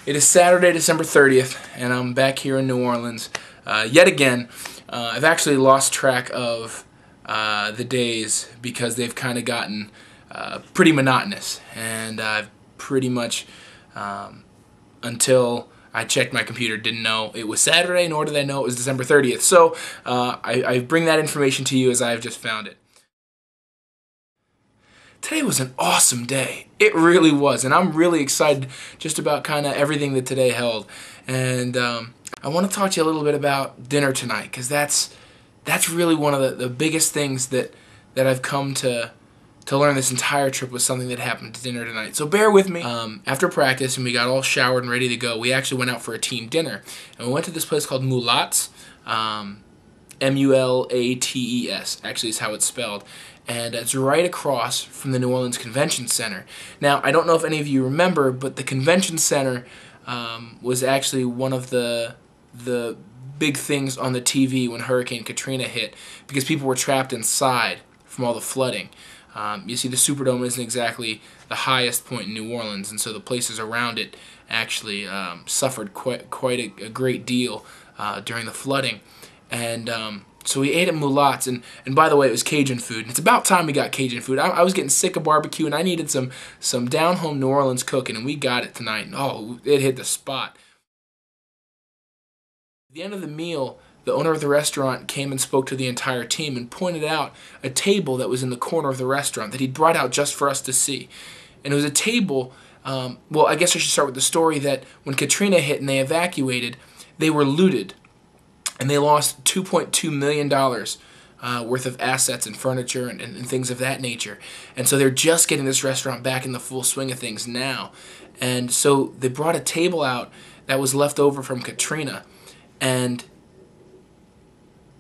It is Saturday, December 30th, and I'm back here in New Orleans yet again. I've actually lost track of the days because they've kind of gotten pretty monotonous, and I've pretty much, until I checked my computer, didn't know it was Saturday, nor did I know it was December 30th. So I bring that information to you as I have just found it. Today was an awesome day. It really was, and I'm really excited just about kind of everything that today held. And I want to talk to you a little bit about dinner tonight, because that's really one of the biggest things that I've come to learn this entire trip was something that happened at dinner tonight. So bear with me. After practice and we got all showered and ready to go, we actually went out for a team dinner. And we went to this place called Mulattes. M-U-L-A-T-E-S, actually is how it's spelled. And it's right across from the New Orleans Convention Center. Now, I don't know if any of you remember, but the Convention Center was actually one of the big things on the TV when Hurricane Katrina hit, because people were trapped inside from all the flooding. You see, the Superdome isn't exactly the highest point in New Orleans, and so the places around it actually suffered quite a great deal during the flooding. And so we ate at Mulattes, and by the way, it was Cajun food. And it's about time we got Cajun food. I was getting sick of barbecue, and I needed some down-home New Orleans cooking, and we got it tonight. And oh, it hit the spot. At the end of the meal, the owner of the restaurant came and spoke to the entire team and pointed out a table that was in the corner of the restaurant that he'd brought out just for us to see. And it was a table, well, I guess I should start with the story that when Katrina hit and they evacuated, they were looted. And they lost $2.2 million worth of assets and furniture and things of that nature. And so they're just getting this restaurant back in the full swing of things now. And so they brought a table out that was left over from Katrina. And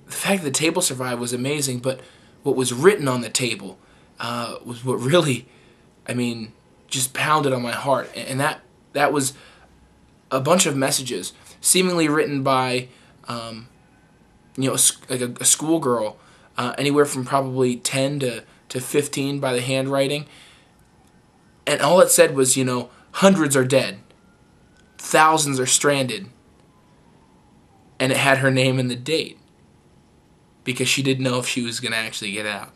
the fact that the table survived was amazing, but what was written on the table was what really, I mean, just pounded on my heart. And that was a bunch of messages, seemingly written by you know, like a schoolgirl, anywhere from probably 10 to 15 by the handwriting. And all it said was, you know, hundreds are dead, thousands are stranded. And it had her name and the date, because she didn't know if she was going to actually get out.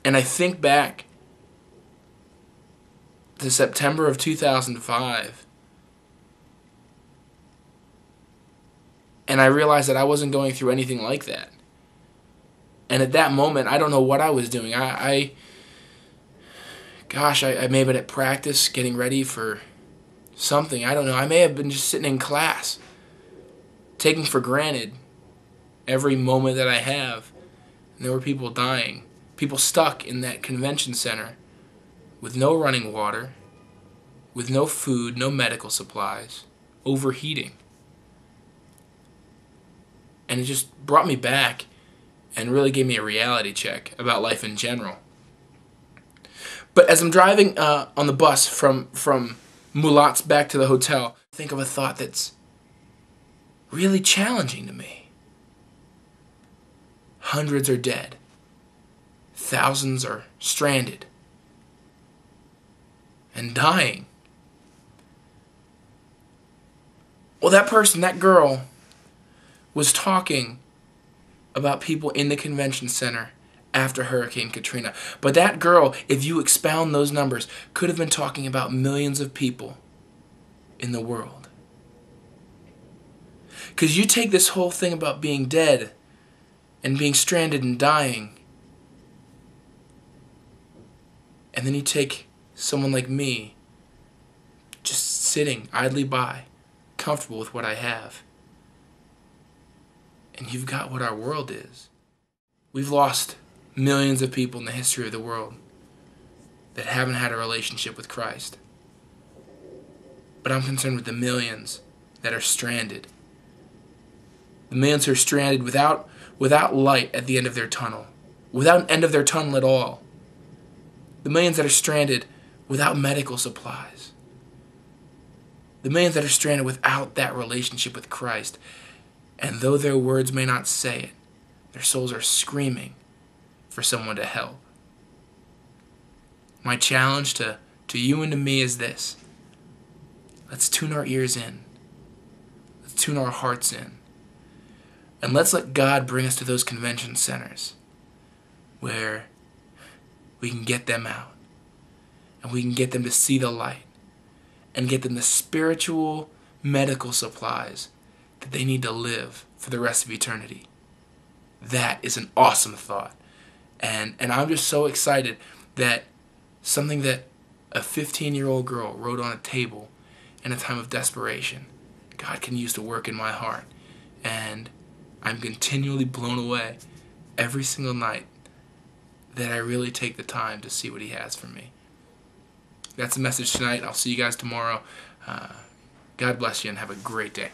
And I think back to September of 2005, and I realized that I wasn't going through anything like that. And at that moment, I don't know what I was doing. Gosh, I may have been at practice getting ready for something. I don't know. I may have been just sitting in class, taking for granted every moment that I have. And there were people dying, people stuck in that convention center with no running water, with no food, no medical supplies, overheating. And it just brought me back and really gave me a reality check about life in general. But as I'm driving on the bus from Mulattes back to the hotel, I think of a thought that's really challenging to me. Hundreds are dead. Thousands are stranded and dying. Well, that person, that girl, was talking about people in the convention center after Hurricane Katrina. But that girl, if you expound those numbers, could have been talking about millions of people in the world. Because you take this whole thing about being dead and being stranded and dying, and then you take someone like me just sitting idly by, comfortable with what I have, and you've got what our world is. We've lost millions of people in the history of the world that haven't had a relationship with Christ. But I'm concerned with the millions that are stranded. The millions who are stranded without light at the end of their tunnel, without an end of their tunnel at all. The millions that are stranded without medical supplies. The millions that are stranded without that relationship with Christ. And though their words may not say it, their souls are screaming for someone to help. My challenge to you and to me is this: Let's tune our ears in. Let's tune our hearts in. And let's let God bring us to those convention centers where we can get them out. And we can get them to see the light. And get them the spiritual medical supplies that they need to live for the rest of eternity. That is an awesome thought. And I'm just so excited that something that a 15-year-old girl wrote on a table in a time of desperation, God can use to work in my heart. And I'm continually blown away every single night that I really take the time to see what He has for me. That's the message tonight. I'll see you guys tomorrow. God bless you and have a great day.